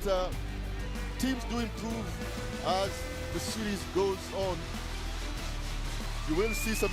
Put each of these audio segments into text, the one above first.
Teams do improve as the series goes on. You will see some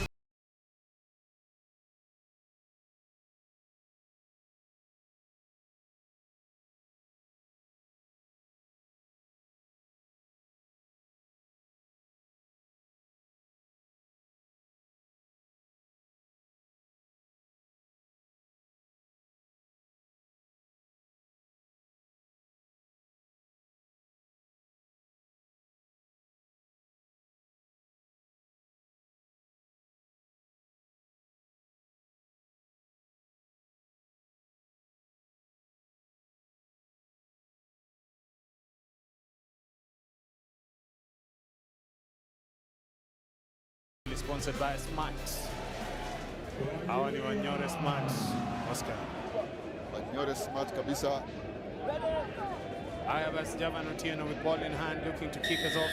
sponsored by Smart. Hawa ni Wanyore Smart, Oscar. Wanyore Smart kabisa. Haya basi, Javan Otieno with ball in hand, looking to kick us off.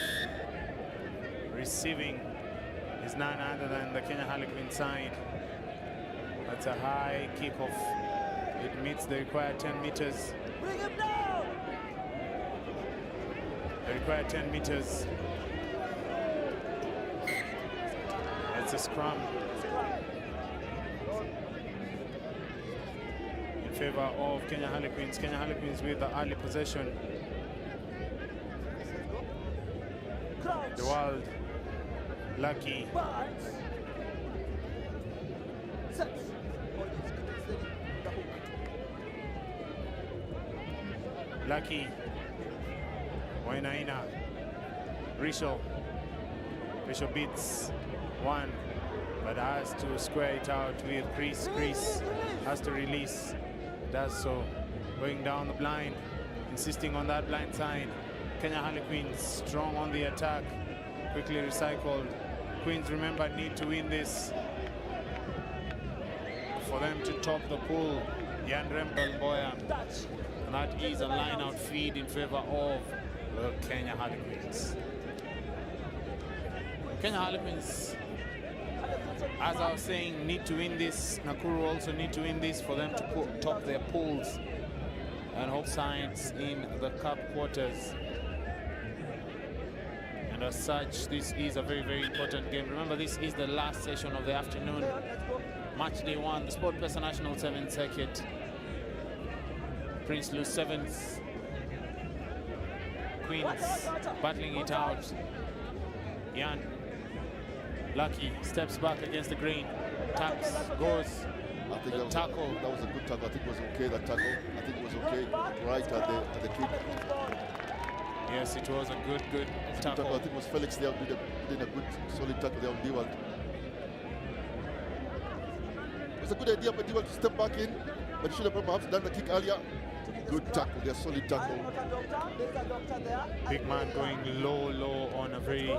Receiving is none other than the Kenya Harlequins side. That's a high kickoff. It meets the required 10 meters. Bring him down! The required 10 meters. It's a scrum in favor of Kenya Harlequins. Kenya Harlequins with the early possession. The Wild, Lucky. Lucky, Wainaina, Risho beats one, but has to square it out with Chris. Chris has to release, does so, going down the blind, insisting on that blind side. Kenya Harlequins strong on the attack, quickly recycled. Queens, remember, need to win this for them to top the pool. Yan Rembel Boya, and that is a line-out feed in favor of the Kenya Harlequins. Kenya Harlequins, as I was saying, need to win this. Nakuru also need to win this for them to top their pools and hope sides in the cup quarters. And as such, this is a very, very important game. Remember, this is the last session of the afternoon. Match day 1, the Sportpesa National 7th Circuit. Prinsloo 7th. Queens battling it out. Yan Lucky steps back against the green, taps, goes, I think the tackle. That was a good tackle. I think it was okay, that tackle. I think it was okay, right at the kick. Yes, it was a good tackle. I think it was Felix there who did a good, solid tackle there on Dewald. It was a good idea for Dewald to step back in, but he should have perhaps done the kick earlier. Good tackle there, solid tackle. Big man going low on a very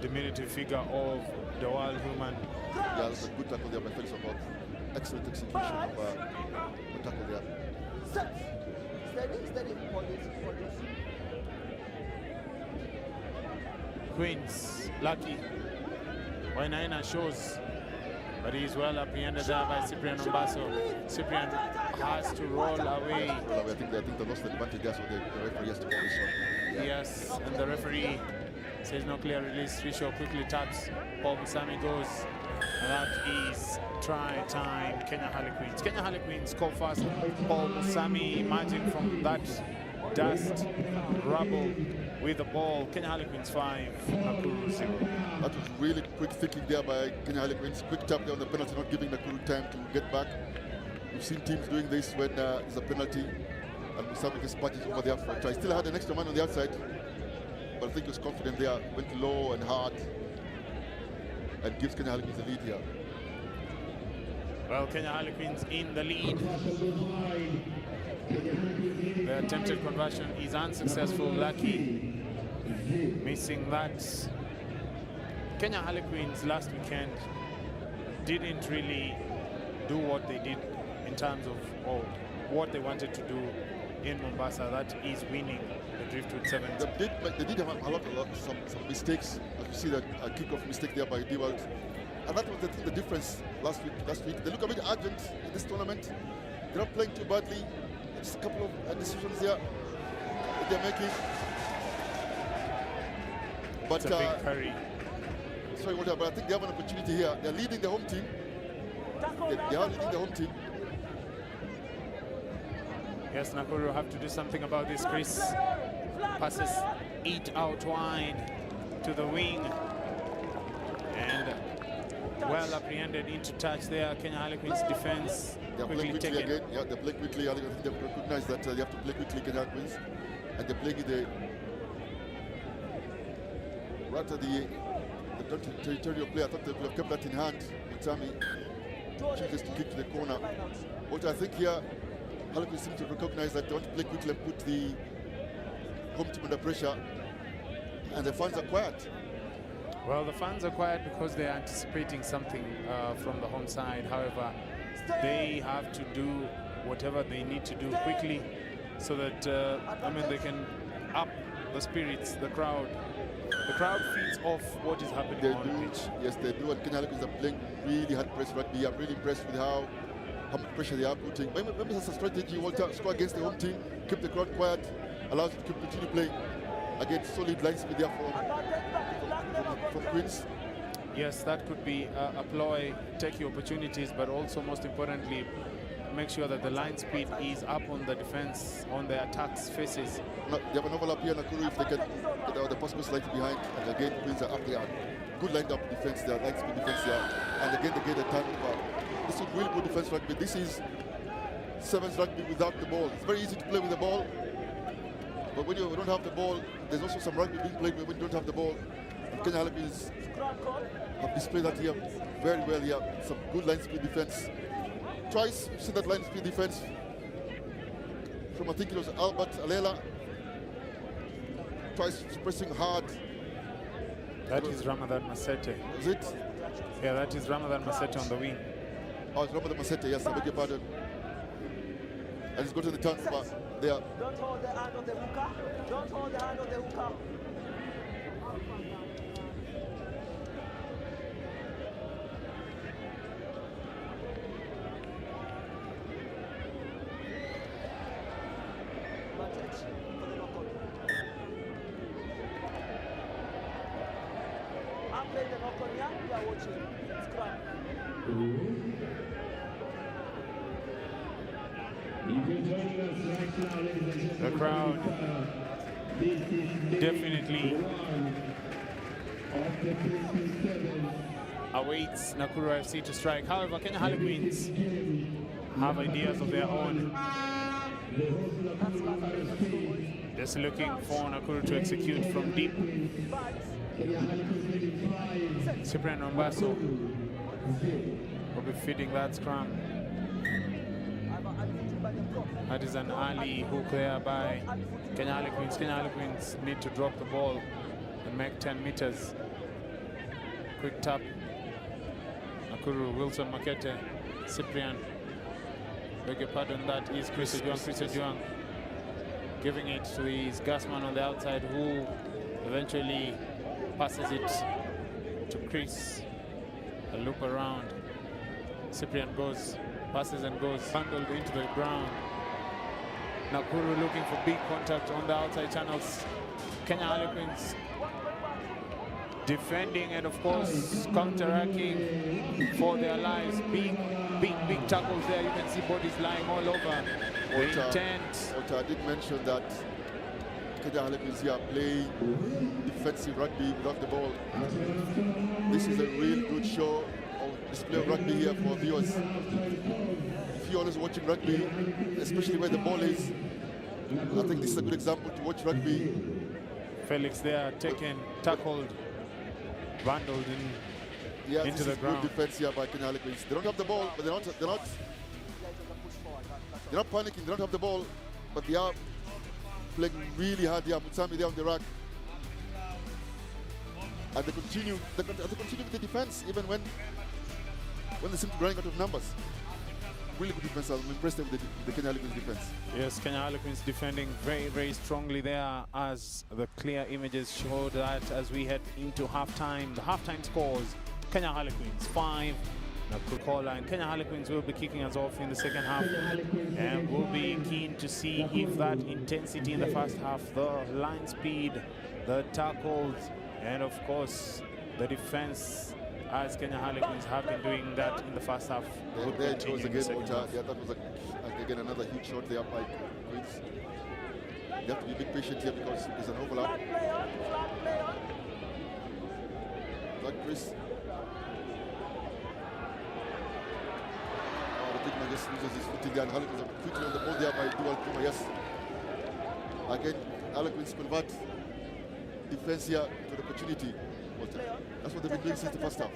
diminutive figure of the Wild Human. Yeah, that's a good tackle there by Felix Okot. Excellent execution of the tackle there. Steady, Queens, Lucky. Wainaina shows, but he's well apprehended there by Cyprian Ombaso. Cyprian has to roll away. I think they lost the advantage there, so the referee has to call this one. Yeah. Yes, and the referee says no clear release. Risho quickly taps. Paul Musami goes, and that is try time. Kenya Harlequins. Kenya Harlequins call fast. Paul Musami emerging from that dust, rubble with the ball. Kenya Harlequins 5, Nakuru 0. That was really quick thinking there by Kenya Harlequins. Quick tap there on the penalty, not giving Nakuru time to get back. We've seen teams doing this when there's a penalty and Musami just patches over there for a try. Still had an extra man on the outside, but I think he was confident there, went low and hard, and gives Kenya Harlequins the lead here. Well, Kenya Harlequins in the lead. The attempted conversion is unsuccessful. Lucky missing that. Kenya Harlequins last weekend didn't really do what they did in terms of what they wanted to do in Mombasa. That is winning the Driftwood 7th. They did have some mistakes. As you see that kickoff mistake there by Dewald. And that was the difference last week. They look a bit urgent in this tournament. They're not playing too badly. Just a couple of decisions there. mistake they're making. But It's a big curry. sorry, Walter, but I think they have an opportunity here. They're leading the home team. They are leading the home team. Yes, Nakuru have to do something about this, Chris. Passes it out wide to the wing. And well apprehended into touch there. Kenya Harlequins defense They're playing quickly quickly taken. again. Yeah, they're playing quickly. I think they've recognized that they have to play quickly, Kenya Harlequins. And they're playing the right at the territorial player. I thought they would have kept that in hand. Mutami chooses to kick to the corner. But I think here, Harlequins seem to recognize that they want to play quickly and put the home team under pressure. And the fans are quiet. Well, the fans are quiet because they're anticipating something from the home side. However, they have to do whatever they need to do quickly so that, they can up the spirits, the crowd. The crowd feeds off what is happening They on do. the pitch. Yes, they do. And Kenya Harlequins are playing really hard press rugby. I'm really impressed with how much pressure they are putting. Maybe that's a strategy, Walter. Score against the home team, keep the crowd quiet, allows you to continue playing. Again, solid line speed there from Queens. Yes, that could be a ploy, take your opportunities, but also most importantly, make sure that the line speed is up on the defense, on the attacks faces. No, they have an overlap here, Nakuru, if they can get the pass goes slightly behind. And again, Queens are up there. Good lined up defense there, line speed defense there. And again, they get a turnover. This is really good defense rugby. This is sevens rugby without the ball. It's very easy to play with the ball. But when you don't have the ball, there's also some rugby being played when you don't have the ball. And Kenya Harlequins have displayed that here very well here. Some good line speed defense. Twice, you've seen that line speed defense from, I think it was Albert Alela. Twice pressing hard. That is Ramadan Masete. Is it? Yeah, that is Ramadan Masete on the wing. Oh, it's Ramadan Masete, yes, I beg your pardon. And he's got to the turnover there. Don't hold the hand on the hooker. Don't hold the hand on the hooker. Advantage for the knock-on. I'm playing the knock-on here. We are watching. Scrum. The crowd definitely awaits Nakuru RFC to strike. However, Kenya Harlequins have ideas of their own. Just looking for Nakuru to execute from deep. Cyprian Rombaso will be feeding that scrum. That is an early hook there by Kenya Harlequins. Kenya Harlequins need to drop the ball and make 10 meters. Quick tap. Nakuru, Wilson Makete, Cyprian. Beg your pardon, that is Chris Ojuang. Giving it to his gasman on the outside, who eventually passes it to Chris. A loop around. Cyprian goes, passes and goes, bundled into the ground. Nakuru looking for big contact on the outside channels. Kenya Harlequins defending and of course counteracting for their lives. Big tackles there. You can see bodies lying all over. The intent. I did mention that Kenya Harlequins here playing defensive rugby without the ball. This is a real good show of display of rugby here for viewers. If you're always watching rugby, especially where the ball is, I think this is a good example to watch rugby. Felix there taken, tackled, bundled into the ground. Good defense here by Kenya Harlequins. They don't have the ball, but they're not panicking. They don't have the ball, but they are playing really hard here. Mutsami there on the rack, and they continue with the defense even when they seem to be running out of numbers. Really good defense. I'm impressed with the Kenya Harlequins defense. Yes, Kenya Harlequins defending very strongly there, as the clear images show that as we head into halftime. The halftime scores: Kenya Harlequins 5, Nakuru call line. Kenya Harlequins will be kicking us off in the second half, and we'll be keen to see if that intensity in the first half, the line speed, the tackles, and of course the defense, as Kenya Harlequins have been doing that in the first half, will There it continue goes in the again, second half. Yeah, that was again another huge shot there by Queens. You have to be a bit patient here because there's an overlap. Flag play on. That Chris. The big man just loses his footing there, and Harlequins are quickly on the ball there by Dual Kuma. Yes. Again, Harlequins convert defense here to the opportunity. That's what they've been doing since the first half.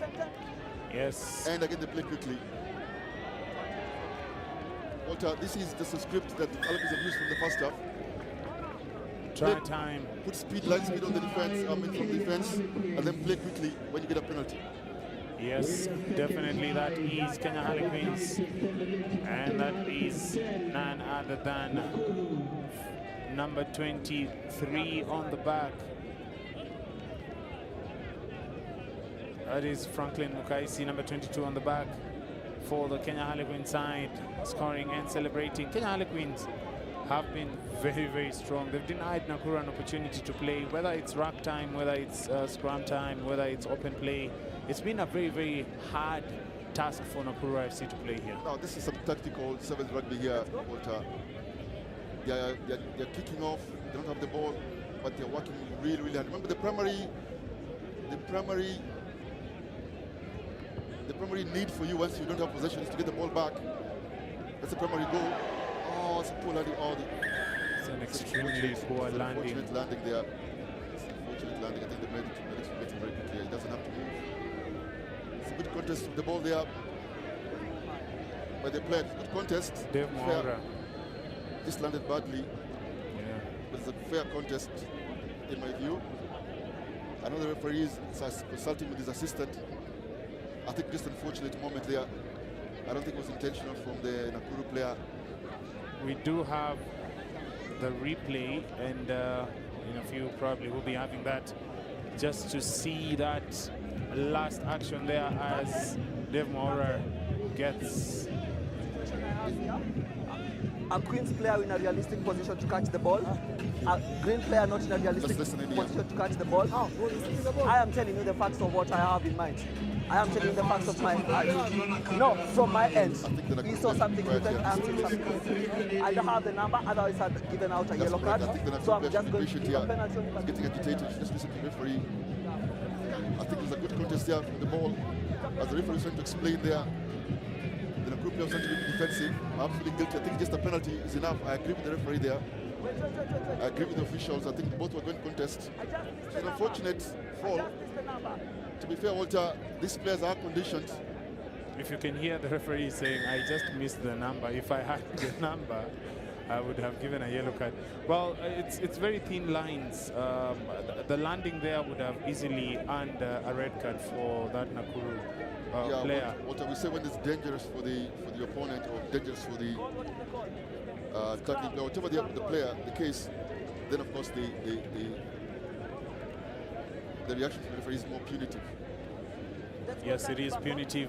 Yes. And again, they play quickly. Walter, this is the script that the Harlequins have used from the first half. Try time. Put speed, line speed on the defense, from the defense, and then play quickly when you get a penalty. Yes, definitely that is Kenya Harlequins, and that is none other than number 23 on the back. That is Franklin Mukaisi, number 22 on the back for the Kenya Harlequins side, scoring and celebrating. Kenya Harlequins have been very, very strong. They've denied Nakuru an opportunity to play, whether it's ruck time, whether it's scrum time, whether it's open play. It's been a very, very hard task for Nakuru RFC to play here. Now, this is some tactical sevens rugby here, Walter. They're kicking off, they don't have the ball, but they're working really, really hard. Remember the primary need for you once you don't have possession is to get the ball back. That's the primary goal. Oh, it's a poor landing. It's an extremely poor landing. Unfortunate landing there. It's unfortunate landing. I think the medics will get it very quickly. He doesn't have to move. It's a good contest with the ball there. But they played good contest. Dave Moura. Just landed badly. Yeah. But it's a fair contest in my view. I know the referee is consulting with his assistant. I think just unfortunate moment there. I don't think it was intentional from the Nakuru player. We do have the replay, and in a few probably we'll be having that just to see that last action there as Dave Moura gets A Queen's player in a realistic position to catch the ball. A Green player not in a realistic position to catch the ball. I am telling you the facts of what I have in mind. I am telling you the facts of my no, from my end. He saw something different. I am seeing something. I don't have the number, otherwise I'd given out a yellow card. So I'm just going to give a penalty. He's getting agitated. Just listen to the referee. I think there's a good contest there from the ball. As the referee is trying to explain there, the Nakuru player was trying to be defensive. I'm feeling guilty. I think just a penalty is enough. I agree with the referee there. I agree with the officials. I think both were going to contest. It's an unfortunate fall. To be fair, Walter, these players are conditioned. If you can hear the referee saying, I just missed the number. If I had the number, I would have given a yellow card. Well, it's very thin lines. The landing there would have easily earned a red card for that Nakuru player. Walter, we say when it's dangerous for the opponent or dangerous for the tackling player, whatever the player, the case, then of course the reaction from the referee is more punitive. Yes, it is punitive.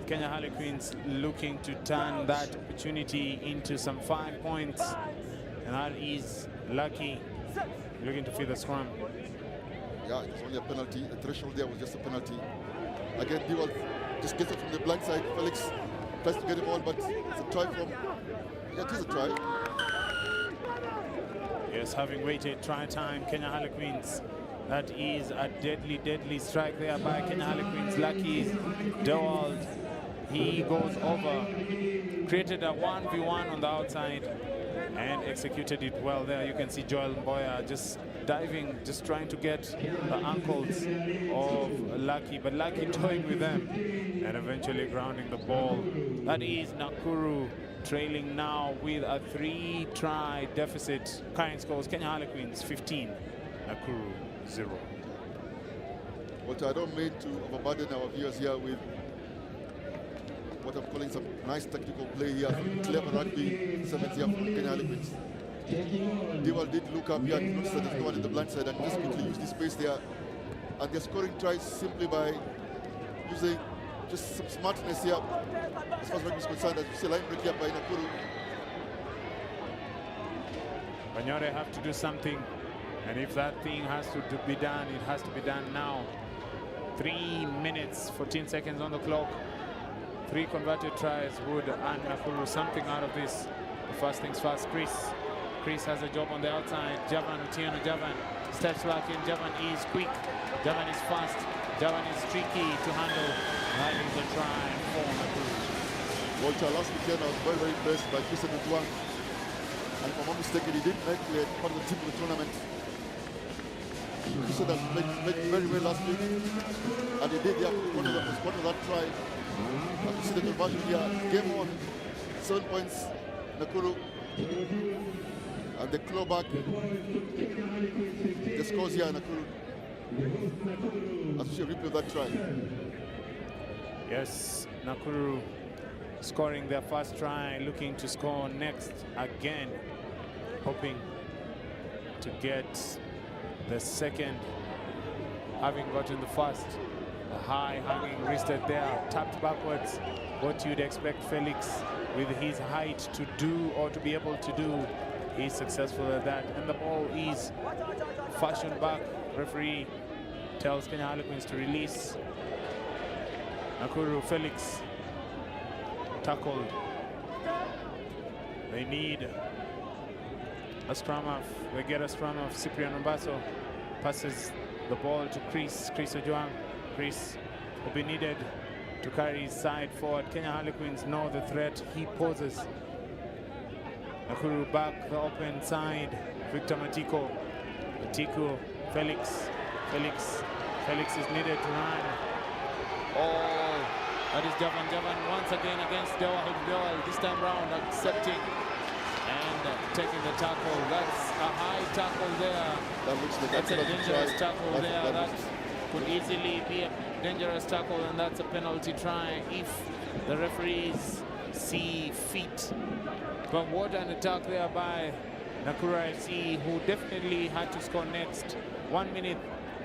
Kenya Harlequins looking to turn that opportunity into some 5 points, and that is Lucky looking to feed the scrum. Yeah, it's only a penalty. The threshold there was just a penalty. Again, Diwal just gets it from the blind side. Felix tries to get him on, but it's a try from... Yeah, it is a try. Yes, having waited try time, Kenya Harlequins. That is a deadly, deadly strike there by Kenya Harlequins. Lucky Dewald, he goes over, created a 1v1 on the outside and executed it well there. You can see Joel Mboya just diving, just trying to get the ankles of Lucky, but Lucky toying with them and eventually grounding the ball. That is Nakuru trailing now with a 3-try deficit. Current scores, Kenya Harlequins 15, Nakuru 0. Walter, I don't mean to overburden our viewers here with what I'm calling some nice tactical play here, clever rugby, 7th here from Kenya Harlequins. Diwal did look up here and noticed that there's no one in the blind side and just quickly used the space there. And they're scoring tries simply by using just some smartness here as far as rugby is concerned. As you see, line break here by Nakuru. Banyore have to do something, and if that thing has to be done, it has to be done now. 3 minutes, 14 seconds on the clock. 3 converted tries would earn Nakuru something out of this. The first things first, Chris has a job on the outside. Javan, Utieno, Javan steps back in. Javan is quick. Javan is fast. Javan is tricky to handle. That is a try for Nakuru. Walter, last weekend I was very, very impressed by Christian Ntuang. And if I'm not mistaken, he didn't make part of the team of the tournament. Christian has made very well last week. And he did one of that try. And you see the conversion here. Game on. 7 points. Nakuru. And the clawback. The scores here, Nakuru. As you see a replay of that try. Yes, Nakuru scoring their first try, looking to score next again, hoping to get the second, having gotten the first. A high hanging wristed there, tapped backwards. What you'd expect Felix with his height to do or to be able to do. He's successful at that, and the ball is fashioned back. Referee tells Kenya Harlequins to release. Nakuru, Felix tackled. They need a scrum off. They get a scrum off. Cyprian Mbaso passes the ball to Chris Ojuang. Chris will be needed to carry his side forward. Kenya Harlequins know the threat he poses. Nakuru back the open side. Victor Matiko. Felix is needed to run. Oh, that is Javan once again against Dewal. This time round accepting and taking the tackle. That's a high tackle there. That's a dangerous tackle there. That could easily be a dangerous tackle, and that's a penalty try if the referees see fit. But what an attack there by Nakuru RFC, who definitely had to score next. 1 minute,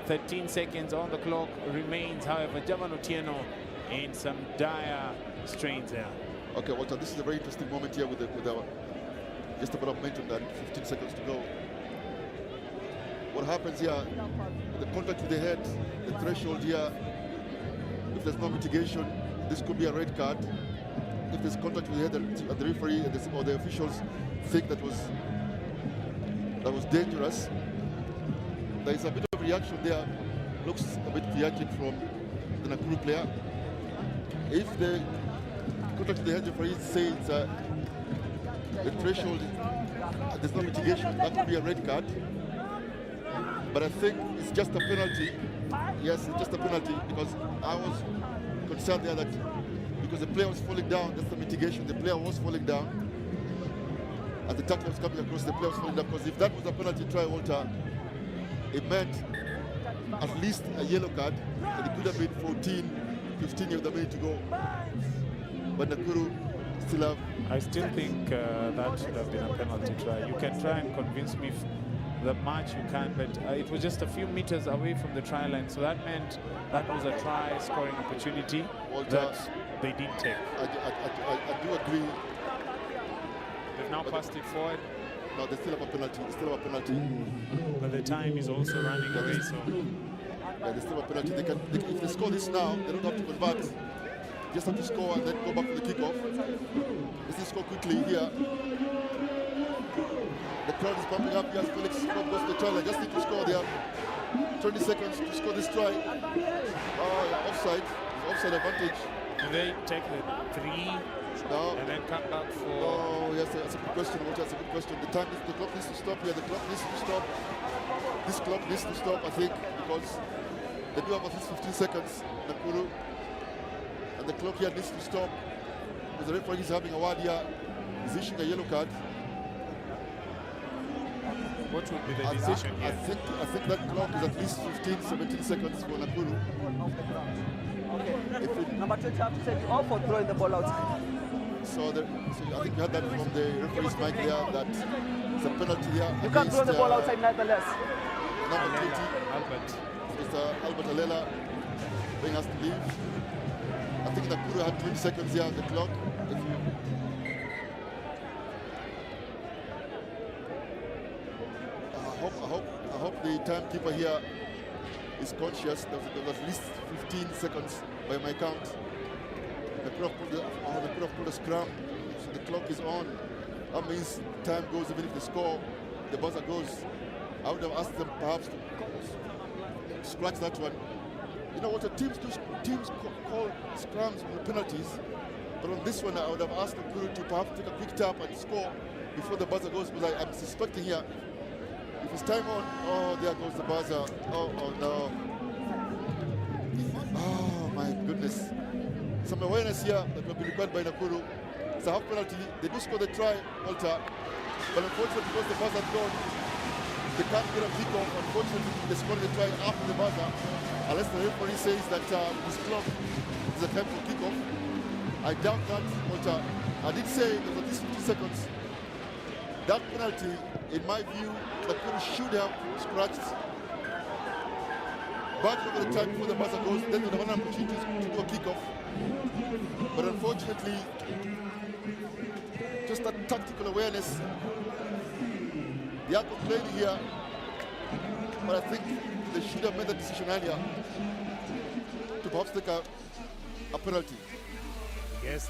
13 seconds on the clock remains. However, Javan Otieno in some dire strains there. Okay, Walter, this is a very interesting moment here with our just about momentum and 15 seconds to go. What happens here, the contact with the head, the threshold here, if there's no mitigation, this could be a red card. If there's contact with the head and the referee or the officials think that was dangerous, there is a bit of reaction there. Looks a bit theatric from the Nakuru player. If the contact with the head referee says the threshold, there's no mitigation, that could be a red card. But I think it's just a penalty. Yes, it's just a penalty, because I was concerned there that because the player was falling down, that's the mitigation. The player was falling down, and the tackle was coming across, the player was falling down. Because if that was a penalty try, Walter, it meant at least a yellow card, and it could have been 14, 15 of the minute to go. But Nakuru still have... I still think that should have been a penalty try. You can try and convince me that much you can, but it was just a few meters away from the try line, so that meant that was a try scoring opportunity that they didn't take. I do agree. They've now passed it forward. No, they still have a penalty. But the time is also running away, so... Yeah, they still have a penalty. If they score this now, they don't have to convert. Just have to score and then go back to the kickoff. Let's score quickly here. The crowd is pumping up. Yes, Felix goes to the try. Just need to score there. 20 seconds to score this try. Offside. Offside advantage. Do they take the 3 now and then come back for... Oh, yes, that's a good question. That's a good question. The clock needs to stop here. The clock needs to stop. This clock needs to stop, I think, because they do have at least 15 seconds, Nakuru. And the clock here needs to stop, because the referee is having a word here. He's issuing a yellow card. What would be the decision here? I think that clock is at least 15, 17 seconds for Nakuru. Okay. Number 20, I have to say you all for throwing the ball outside. So I think we had that from the referee's mic there, that it's a penalty here. You can't throw the ball outside nevertheless. Number 20, Mr. Albert Alela being asked to leave. I think Nakuru had 20 seconds here on the clock. If you I hope the timekeeper here is conscious. There was at least 15 seconds by my count. Nakuru pulled a scrum, so the clock is on. That means time goes even if the score, the buzzer goes. I would have asked them perhaps to scratch that one. You know what the teams do? Teams call scrums with penalties, but on this one I would have asked Nakuru to perhaps take a quick tap and score before the buzzer goes, because I'm suspecting here, if it's time on, oh, there goes the buzzer. Oh no. Oh my goodness. Some awareness here that will be required by Nakuru. It's a half penalty. They do score the try, Walter, but unfortunately because the buzzer had gone, they can't get a kick-off. Unfortunately, they scored the try after the buzzer, unless the referee says that this clock is a time for kick-off. I doubt that, Walter. I did say there was at least 50 seconds. That penalty, in my view, Nakuru should have scratched back over the time before the buzzer goes. Then they would have an opportunity to do a kick-off. But unfortunately, just that tactical awareness. They are complaining here, but I think they should have made the decision earlier to perhaps take a penalty. Yes.